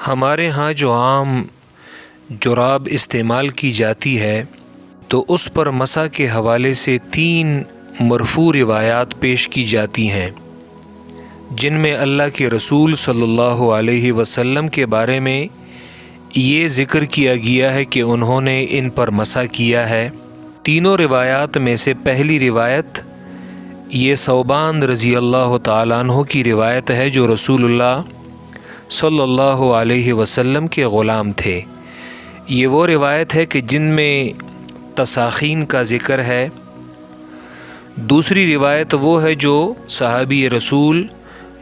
ہمارے ہاں جو عام جراب استعمال کی جاتی ہے تو اس پر مسح کے حوالے سے 3 مرفوع روایات پیش کی جاتی ہیں، جن میں اللہ کے رسول صلی اللہ علیہ وسلم کے بارے میں یہ ذکر کیا گیا ہے کہ انہوں نے ان پر مسح کیا ہے۔ تینوں روایات میں سے پہلی روایت یہ ثوبان رضی اللہ تعالیٰ عنہ کی روایت ہے، جو رسول اللہ صلی اللہ علیہ وسلم کے غلام تھے۔ یہ وہ روایت ہے کہ جن میں تساخین کا ذکر ہے۔ دوسری روایت وہ ہے جو صحابی رسول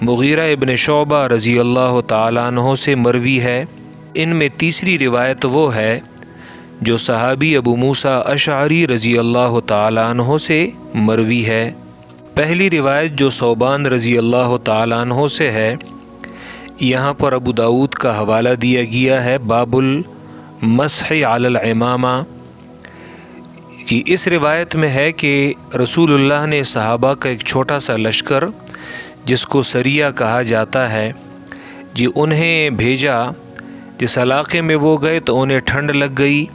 مغیرہ ابن شعبہ رضی اللہ تعالیٰ عنہ سے مروی ہے۔ ان میں تیسری روایت وہ ہے جو صحابی ابو موسیٰ اشعری رضی اللہ تعالیٰ عنہ سے مروی ہے۔ پہلی روایت جو ثوبان رضی اللہ تعالیٰ عنہ سے ہے، یہاں پر ابو داؤد کا حوالہ دیا گیا ہے، باب المسح علی العمامہ۔ جی اس روایت میں ہے کہ رسول اللہ نے صحابہ کا ایک چھوٹا سا لشکر جس کو سریہ کہا جاتا ہے، جی انہیں بھیجا۔ جس علاقے میں وہ گئے تو انہیں ٹھنڈ لگ گئی،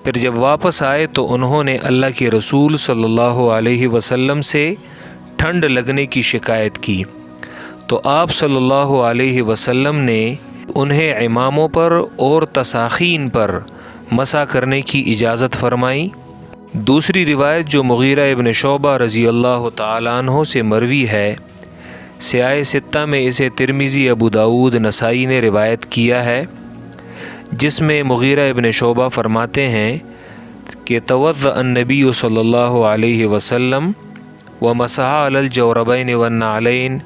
پھر جب واپس آئے تو انہوں نے اللہ کے رسول صلی اللہ علیہ وسلم سے ٹھنڈ لگنے کی شکایت کی، تو آپ صلی اللہ علیہ وسلم نے انہیں عماموں پر اور تساخین پر مسح کرنے کی اجازت فرمائی۔ دوسری روایت جو مغیرہ ابن شعبہ رضی اللہ تعالیٰ عنہ سے مروی ہے، سیاہ ستہ میں اسے ترمذی، ابو داؤد، نسائی نے روایت کیا ہے، جس میں مغیرہ ابن شعبہ فرماتے ہیں کہ توضأ النبی صلی اللہ علیہ وسلم ومسح علی الجوربین والنعلین،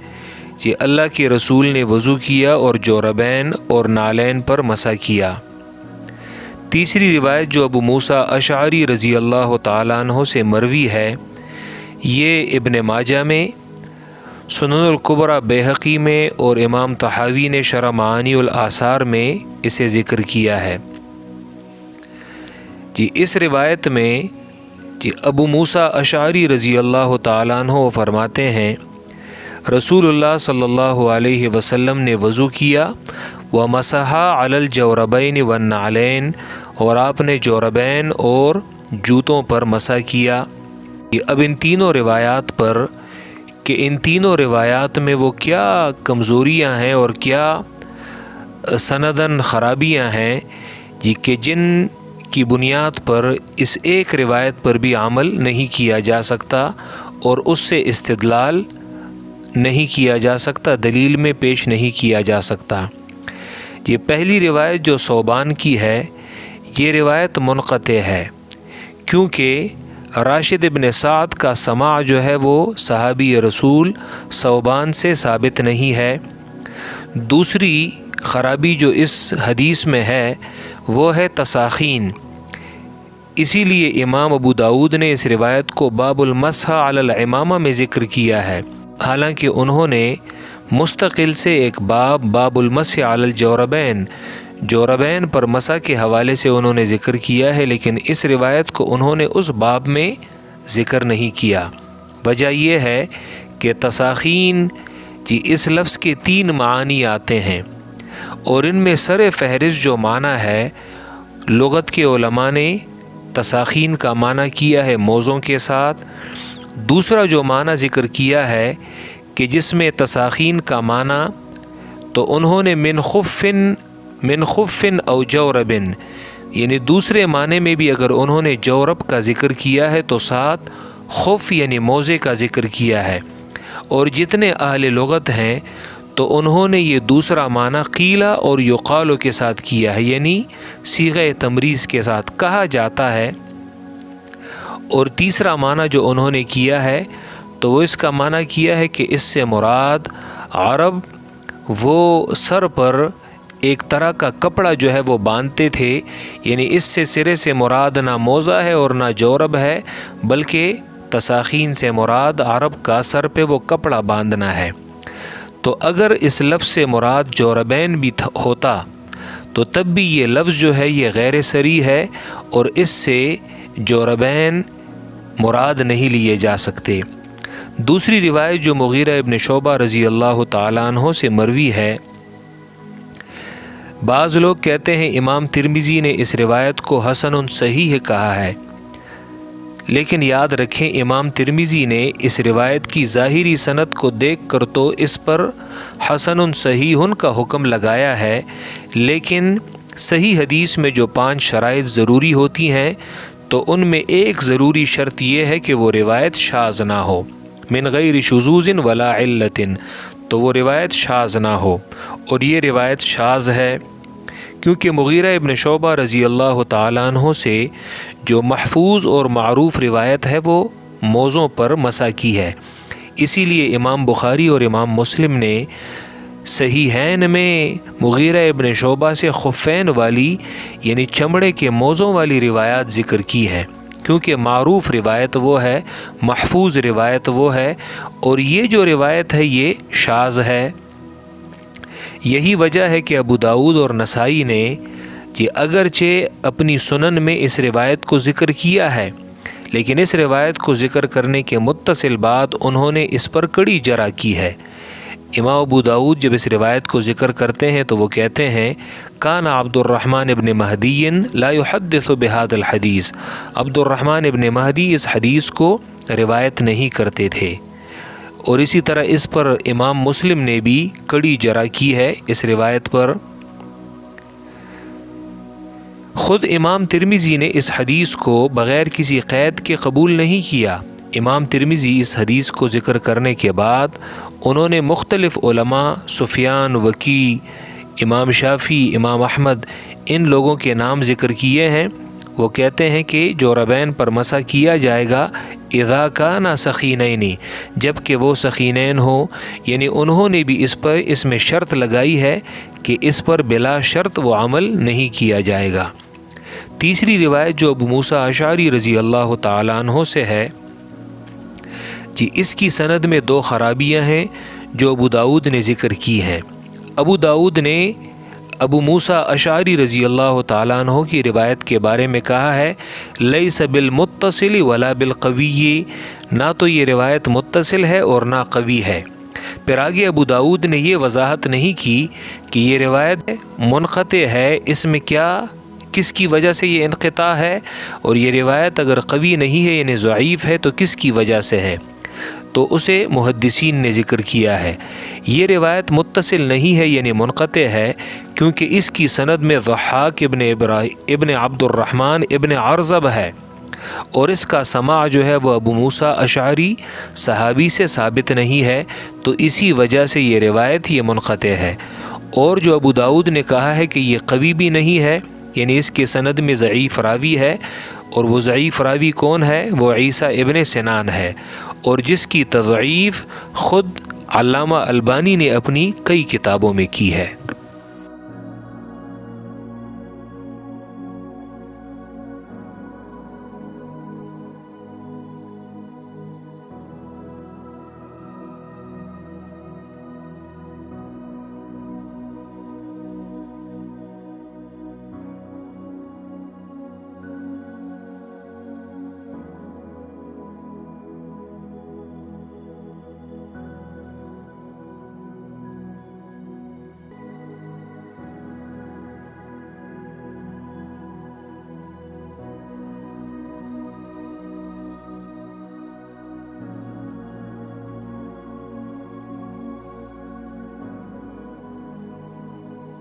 کہ اللہ کے رسول نے وضو کیا اور جوربین اور نالین پر مسح کیا۔ تیسری روایت جو ابو موسیٰ اشعری رضی اللہ تعالیٰ عنہ سے مروی ہے، یہ ابن ماجہ میں، سنن الکبریٰ بیہقی میں اور امام طحاوی نے شرح معانی الآثار میں اسے ذکر کیا ہے۔ جی اس روایت میں جی ابو موسیٰ اشعری رضی اللہ تعالیٰ عنہ فرماتے ہیں رسول اللہ صلی اللہ علیہ وسلم نے وضو کیا، ومسح علی الجوربین والنعلین، اور آپ نے جوربین اور جوتوں پر مسح کیا۔ اب ان تینوں روایات پر کہ ان تینوں روایات میں وہ کیا کمزوریاں ہیں اور کیا سندن خرابیاں ہیں، جی کہ جن کی بنیاد پر اس ایک روایت پر بھی عمل نہیں کیا جا سکتا اور اس سے استدلال نہیں کیا جا سکتا، دلیل میں پیش نہیں کیا جا سکتا۔ یہ پہلی روایت جو ثوبان کی ہے، یہ روایت منقطع ہے، کیونکہ راشد ابن سعد کا سماع جو ہے وہ صحابی رسول ثوبان سے ثابت نہیں ہے۔ دوسری خرابی جو اس حدیث میں ہے وہ ہے تساخین، اسی لیے امام ابو داؤد نے اس روایت کو باب المسح علی العمامہ میں ذکر کیا ہے، حالانکہ انہوں نے مستقل سے ایک باب المسح علی الجوربین، جوربین پر مسح کے حوالے سے انہوں نے ذکر کیا ہے، لیکن اس روایت کو انہوں نے اس باب میں ذکر نہیں کیا۔ وجہ یہ ہے کہ تساخین جی اس لفظ کے 3 معانی آتے ہیں، اور ان میں سر فہرست جو معنی ہے، لغت کے علماء نے تساخین کا معنی کیا ہے موزوں کے ساتھ۔ دوسرا جو معنی ذکر کیا ہے کہ جس میں تساخین کا معنی، تو انہوں نے من خف او جورب، یعنی دوسرے معنی میں بھی اگر انہوں نے جورب کا ذکر کیا ہے تو ساتھ خف یعنی موزے کا ذکر کیا ہے، اور جتنے اہل لغت ہیں تو انہوں نے یہ دوسرا معنی قیلہ اور یقال کے ساتھ کیا ہے، یعنی صیغہ تمریز کے ساتھ کہا جاتا ہے۔ اور تیسرا معنی جو انہوں نے کیا ہے تو وہ اس کا معنی کیا ہے کہ اس سے مراد عرب وہ سر پر ایک طرح کا کپڑا جو ہے وہ باندھتے تھے، یعنی اس سے سرے سے مراد نہ موزہ ہے اور نہ جورب ہے، بلکہ تساخین سے مراد عرب کا سر پہ وہ کپڑا باندھنا ہے۔ تو اگر اس لفظ سے مراد جوربین بھی ہوتا تو تب بھی یہ لفظ جو ہے یہ غیر صریح ہے، اور اس سے جوربین مراد نہیں لیے جا سکتے۔ دوسری روایت جو مغیرہ ابن شعبہ رضی اللہ تعالیٰ عنہ سے مروی ہے، بعض لوگ کہتے ہیں امام ترمذی نے اس روایت کو حسن صحیح کہا ہے، لیکن یاد رکھیں امام ترمذی نے اس روایت کی ظاہری سند کو دیکھ کر تو اس پر حسن صحیح کا حکم لگایا ہے، لیکن صحیح حدیث میں جو 5 شرائط ضروری ہوتی ہیں تو ان میں ایک ضروری شرط یہ ہے کہ وہ روایت شاذ نہ ہو، من غیر شذوذ ولا علت، تو وہ روایت شاذ نہ ہو، اور یہ روایت شاذ ہے کیونکہ مغیرہ ابن شعبہ رضی اللہ تعالیٰ عنہ سے جو محفوظ اور معروف روایت ہے وہ موضوع پر مسا کی ہے، اسی لیے امام بخاری اور امام مسلم نے صحیحین میں مغیرہ ابن شعبہ سے خفین والی یعنی چمڑے کے موزوں والی روایات ذکر کی ہیں، کیونکہ معروف روایت وہ ہے، محفوظ روایت وہ ہے، اور یہ جو روایت ہے یہ شاذ ہے۔ یہی وجہ ہے کہ ابو داؤد اور نسائی نے اگرچہ اپنی سنن میں اس روایت کو ذکر کیا ہے، لیکن اس روایت کو ذکر کرنے کے متصل بعد انہوں نے اس پر کڑی جرح کی ہے۔ امام ابو داؤد جب اس روایت کو ذکر کرتے ہیں تو وہ کہتے ہیں کان عبد الرحمن ابن مہدی لا يحدث بهذا الحدیث، عبد الرحمن ابن مہدی اس حدیث کو روایت نہیں کرتے تھے، اور اسی طرح اس پر امام مسلم نے بھی کڑی جرح کی ہے اس روایت پر۔ خود امام ترمذی نے اس حدیث کو بغیر کسی قید کے قبول نہیں کیا۔ امام ترمذی اس حدیث کو ذکر کرنے کے بعد انہوں نے مختلف علماء سفیان، وکی، امام شافعی، امام احمد، ان لوگوں کے نام ذکر کیے ہیں۔ وہ کہتے ہیں کہ جوربین پر مسح کیا جائے گا اذا کانا سخینین، جب کہ وہ سخینین ہو، یعنی انہوں نے بھی اس میں شرط لگائی ہے کہ اس پر بلا شرط وہ عمل نہیں کیا جائے گا۔ تیسری روایت جو ابو موسیٰ اشعری رضی اللہ تعالیٰ عنہ سے ہے، اس کی سند میں 2 خرابیاں ہیں جو ابو داؤد نے ذکر کی ہیں۔ ابو داؤد نے ابو موسیٰ اشعری رضی اللہ تعالیٰ عنہ کی روایت کے بارے میں کہا ہے لیس بالمتصل ولا بالقوی، نہ تو یہ روایت متصل ہے اور نہ قوی ہے۔ پھر آگے ابو داؤد نے یہ وضاحت نہیں کی کہ یہ روایت منقطع ہے، اس میں کس کی وجہ سے یہ انقطاع ہے، اور یہ روایت اگر قوی نہیں ہے یعنی ضعیف ہے تو کس کی وجہ سے ہے، تو اسے محدثین نے ذکر کیا ہے۔ یہ روایت متصل نہیں ہے یعنی منقطع ہے، کیونکہ اس کی سند میں ضحاک ابن عبد الرحمن ابن عرزب ہے، اور اس کا سماع جو ہے وہ ابو موسیٰ اشعری صحابی سے ثابت نہیں ہے، تو اسی وجہ سے یہ روایت یہ منقطع ہے۔ اور جو ابو داؤد نے کہا ہے کہ یہ قوی بھی نہیں ہے، یعنی اس کے سند میں ضعیف راوی ہے، اور وہ ضعیف راوی کون ہے؟ وہ عیسیٰ ابن سنان ہے، اور جس کی تضعیف خود علامہ البانی نے اپنی کئی کتابوں میں کی ہے۔